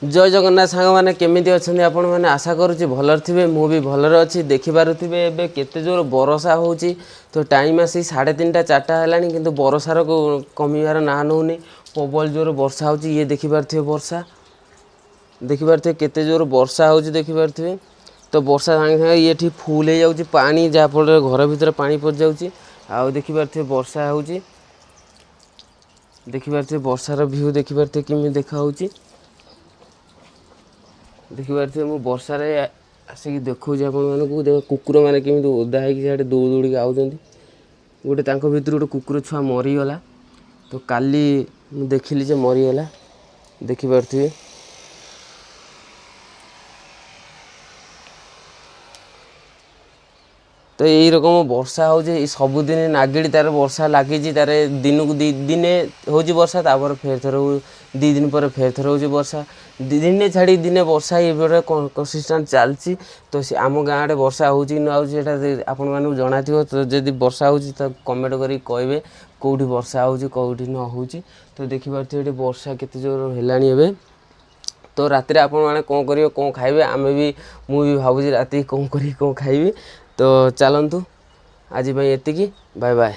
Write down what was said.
जय जगन्नाथ सांग मैंने केमी अच्छा आपण मैंने आशा करुच्ची भलर थे मुझे भलर अच्छी देखिपे एवं केते जोर बरसा हो तो टाइम आसी 3:30 4टा है कि बरसार कमिबार ना नौनी प्रबल जोर वर्षा हो ये देखिपे वर्षा देखिपे केते जोर वर्षा हो देखिपे तो वर्षा सागे सागे ये फुल हो जाऊँगी पानी जहाँफल घर भितर पानी पशि जाऊँगी आउ देखिपे वर्षा हो देखिपे वर्षार भ्यू देखिपे किमी देखा देखिपे मु वर्षार आसिक देखा आप कुकुर मैंने केमी ओदा है दौड़ दौड़ी आउट गोटे भर गोटे कुकुर छुआ मरीगला तो काली देखिली जे मरीगला देखिपे तो यही रकम वर्षा हो सबुदिन नागिड़ी तार वर्षा लगी तार दिन को दिने हो वर्षा तापर फेर थर 2 दिन पर फेर थर हो वर्षा दिने छाड़ी दिने वर्षा ये कंसिस्टेंट चलती तो आम गाँव में वर्षा हो आपण मानक जना तो जदि वर्षा हो तो कमेंट कर कहे कौटी वर्षा हो कौटी न हो तो देखिपे वर्षा केते जोर है तो राति आपण मैंने कौन कर कौन खाइबे आमे भी मुझे भावुँ राति कौन कर कौन खाइबी तो चलतु आज एतिकी बाय बाय।